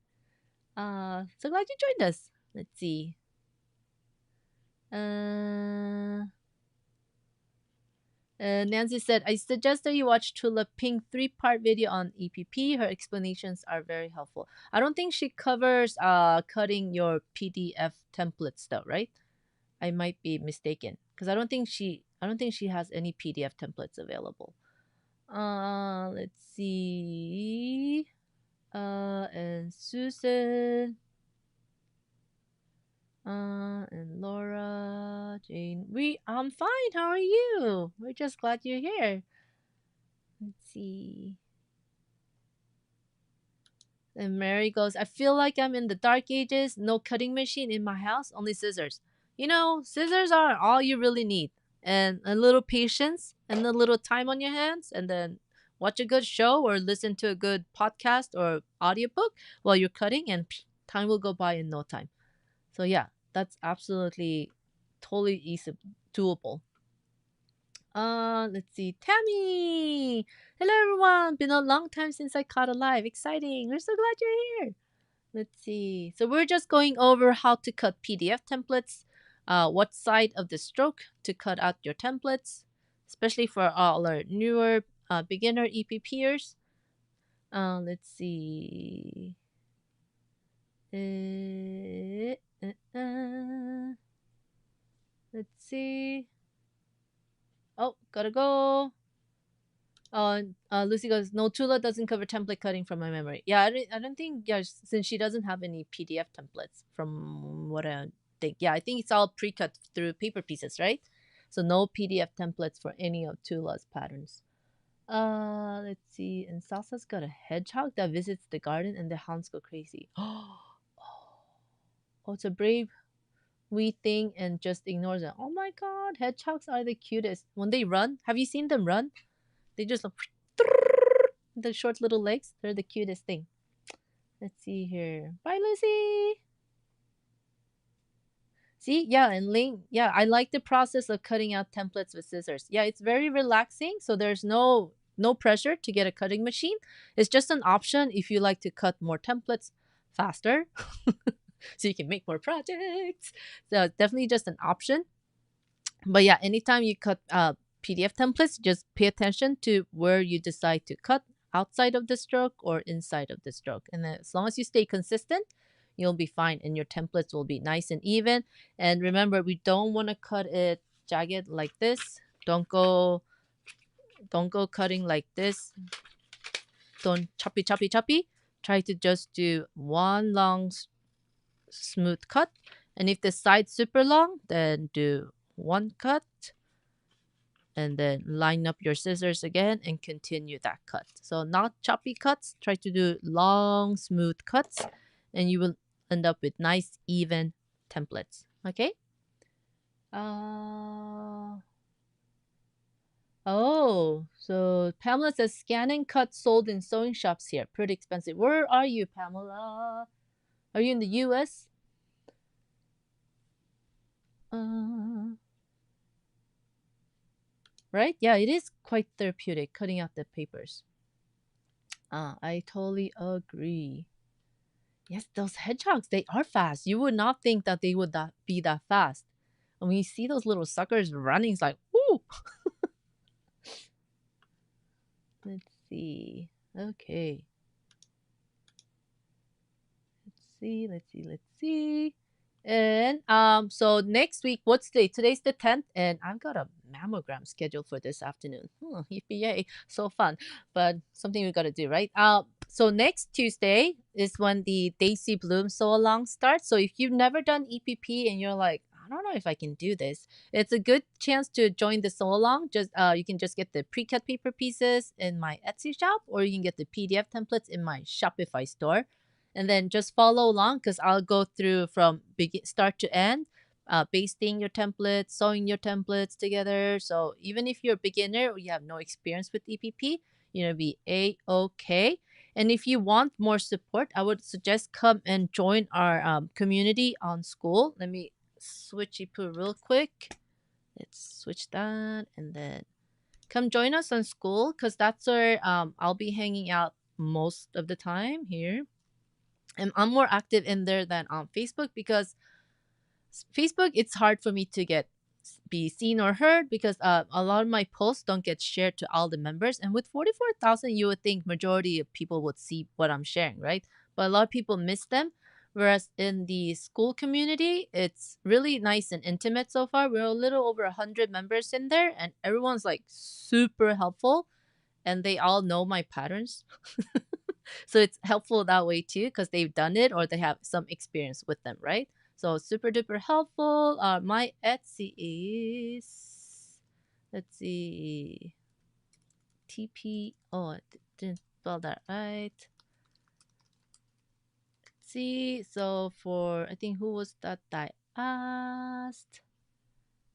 So glad you joined us. Let's see. Uh, Nancy said, I suggest that you watch Tula Ping 3-part video on EPP. Her explanations are very helpful. I don't think she covers cutting your PDF templates though, right? I might be mistaken because I don't think she has any PDF templates available. Let's see. And Susan. And Laura, Jane. I'm fine. How are you? We're just glad you're here. Let's see. And Mary goes, I feel like I'm in the dark ages. No cutting machine in my house, only scissors. Scissors are all you really need. And a little patience and a little time on your hands, and then watch a good show or listen to a good podcast or audiobook while you're cutting, and time will go by in no time. So yeah, that's absolutely totally easy, doable. Let's see. Tammy! Hello everyone! Been a long time since I caught a live. Exciting! We're so glad you're here. Let's see. So we're just going over how to cut PDF templates, what side of the stroke to cut out your templates, especially for all our newer beginner EPPers. Let's see. Let's see. Oh, gotta go. Lucy goes, no, Tula doesn't cover template cutting from my memory. Yeah, I don't think, yeah, since she doesn't have any PDF templates from what I think. Yeah, I think it's all pre-cut through paper pieces, right? So no PDF templates for any of Tula's patterns. Let's see. And Salsa's got a hedgehog that visits the garden and the hounds go crazy. Oh, it's a brave wee thing and just ignores it. Oh my god, hedgehogs are the cutest. When they run, have you seen them run? They just look the short little legs. They're the cutest thing. Let's see here. Bye, Lucy. See, yeah, and Ling, yeah, I like the process of cutting out templates with scissors. Yeah, it's very relaxing. So there's no pressure to get a cutting machine. It's just an option if you like to cut more templates faster, so you can make more projects. So it's definitely just an option. But yeah, anytime you cut PDF templates, just pay attention to where you decide to cut, outside of the stroke or inside of the stroke. And then as long as you stay consistent, you'll be fine and your templates will be nice and even. And remember, we don't want to cut it jagged like this. Don't go cutting like this. Don't choppy choppy choppy. Try to just do one long smooth cut. And if the side's super long, then do one cut and then line up your scissors again and continue that cut. So not choppy cuts, try to do long smooth cuts and you will end up with nice even templates. Okay? Oh, so Pamela says scan and cut sold in sewing shops here. Pretty expensive. Where are you, Pamela? Are you in the US? Uh, right? Yeah, it is quite therapeutic cutting out the papers. I totally agree. Yes, those hedgehogs, they are fast. You would not think that they would be that fast. And when you see those little suckers running, it's like, ooh. Let's see. Okay. Let's see. And so next week, what's today? Today's the 10th, and I've got a mammogram scheduled for this afternoon. Yippee yay. So fun. But something we gotta do, right? So next Tuesday is when the Daisy Bloom sew along starts. So if you've never done EPP and you're like, I don't know if I can do this, it's a good chance to join the sew along. Just you can just get the pre-cut paper pieces in my Etsy shop, or you can get the PDF templates in my Shopify store, and then just follow along because I'll go through from start to end, pasting your templates, sewing your templates together. So even if you're a beginner or you have no experience with EPP, you're gonna be a-okay. And if you want more support, I would suggest come and join our community on School. Let me switch it real quick. Let's switch that, and then come join us on School because that's where I'll be hanging out most of the time here. And I'm more active in there than on Facebook because Facebook, it's hard for me to get be seen or heard because a lot of my posts don't get shared to all the members. And with 44,000, you would think majority of people would see what I'm sharing, right? But a lot of people miss them. Whereas in the School community, it's really nice and intimate so far. We're a little over 100 members in there, and everyone's like super helpful, and they all know my patterns. So it's helpful that way too because they've done it or they have some experience with them, right? So super duper helpful. My Etsy is, let's see, TP. Oh, I didn't spell that right. Let's see. So for, I think, who was that I asked?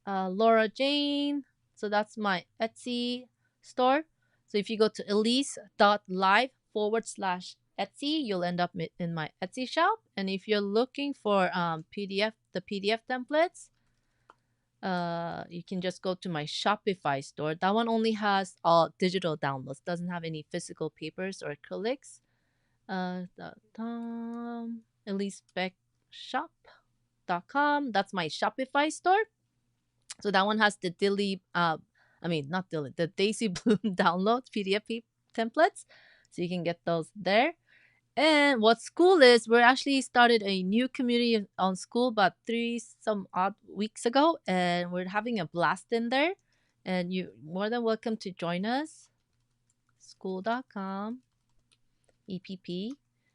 Laura Jane. So that's my Etsy store. So if you go to elise.live/Etsy, you'll end up in my Etsy shop. And if you're looking for the PDF templates, you can just go to my Shopify store. That one only has all digital downloads, doesn't have any physical papers or acrylics. EliseBeckShop.com. That's my Shopify store. So that one has the not Dilly, the Daisy Bloom download PDF templates. So you can get those there. And what School is, we're actually started a new community on School about 3 some odd weeks ago, and we're having a blast in there. And you're more than welcome to join us. School.com, EPP.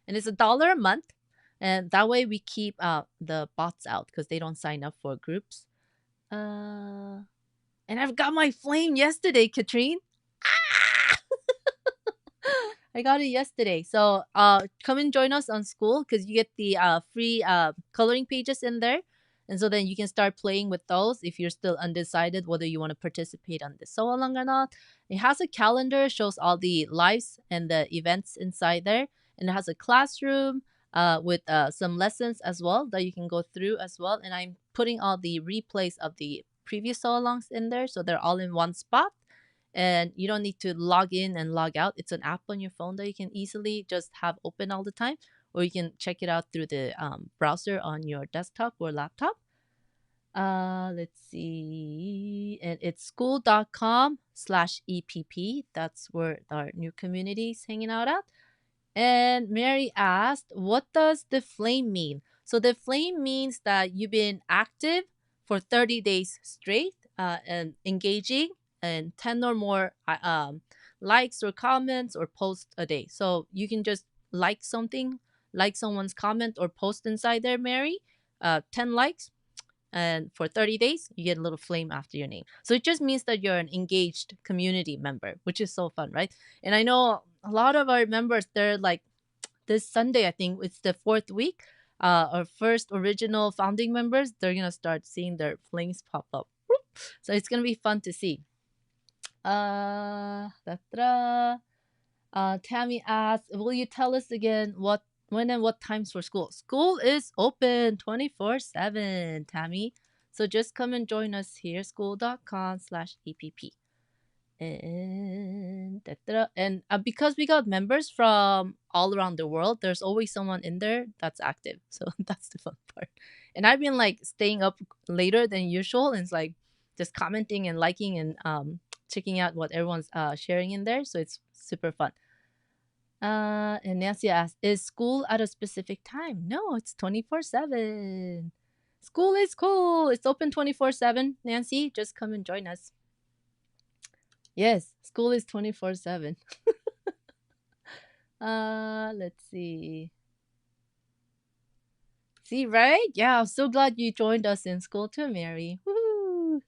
And it's $1 a month. And that way we keep the bots out because they don't sign up for groups. And I've got my flame yesterday, Katrine. I got it yesterday. So come and join us on School because you get the free coloring pages in there. And so then you can start playing with those if you're still undecided whether you want to participate on the sew along or not. It has a calendar, shows all the lives and the events inside there. And it has a classroom with some lessons as well that you can go through as well. And I'm putting all the replays of the previous sew alongs in there. So they're all in one spot. And you don't need to log in and log out. It's an app on your phone that you can easily just have open all the time, or you can check it out through the browser on your desktop or laptop. Let's see. And it's school.com/EPP. That's where our new community is hanging out at. And Mary asked, what does the flame mean? So the flame means that you've been active for 30 days straight and engaging and 10 or more likes or comments or posts a day. So you can just like something, like someone's comment or post inside there, Mary, 10 likes. And for 30 days, you get a little flame after your name. So it just means that you're an engaged community member, which is so fun, right? And I know a lot of our members, they're like, this Sunday, I think it's the 4th week, our first original founding members, they're going to start seeing their flames pop up. So it's going to be fun to see. Da-da. Tammy asks, will you tell us again when and what times for school? School is open 24/7, Tammy. So just come and join us here, school.com/EPP. And because we got members from all around the world, there's always someone in there that's active. So that's the fun part. And I've been like staying up later than usual, and it's like just commenting and liking and checking out what everyone's sharing in there. So it's super fun. And Nancy asked, is school at a specific time? No, it's 24/7. School is cool. It's open 24/7. Nancy, just come and join us. Yes, school is 24/7. Let's see. See, right? Yeah, I'm so glad you joined us in school too, Mary. Woohoo!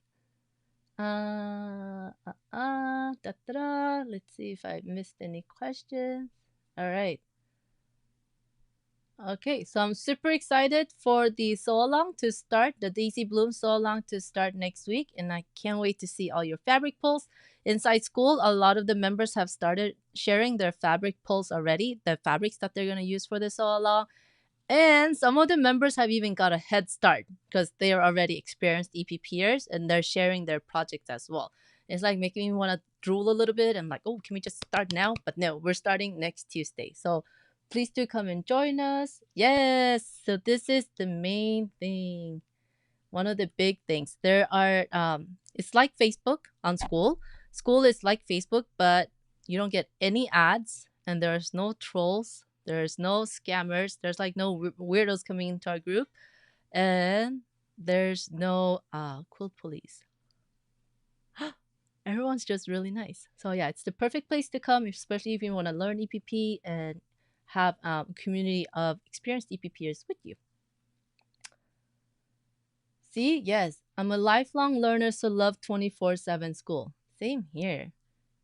Da-da-da. Let's see if I missed any questions. All right. Okay, so I'm super excited for the sew along to start, the Daisy Bloom sew along to start next week, and I can't wait to see all your fabric pulls. Inside school, a lot of the members have started sharing their fabric pulls already, the fabrics that they're going to use for the sew along. And some of the members have even got a head start because they are already experienced EPPers and they're sharing their projects as well. It's like making me want to drool a little bit. I'm like, oh, can we just start now? But no, we're starting next Tuesday. So please do come and join us. Yes. So this is the main thing. One of the big things. There are it's like Facebook on school. School is like Facebook, but you don't get any ads and there's no trolls. There's no scammers. There's like no weirdos coming into our group. And there's no cool police. Everyone's just really nice. So yeah, it's the perfect place to come, especially if you want to learn EPP and have a community of experienced EPPers with you. See, yes, I'm a lifelong learner, so love 24/7 school. Same here.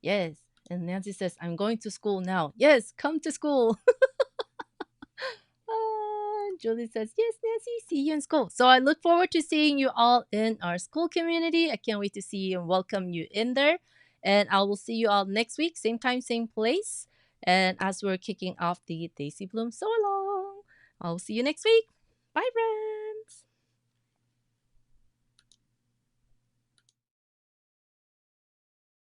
Yes. And Nancy says, I'm going to school now. Yes, come to school. Julie says, yes, Nancy, see you in school. So I look forward to seeing you all in our school community. I can't wait to see you and welcome you in there. And I will see you all next week, same time, same place. And as we're kicking off the Daisy Bloom so long, I'll see you next week. Bye, friends.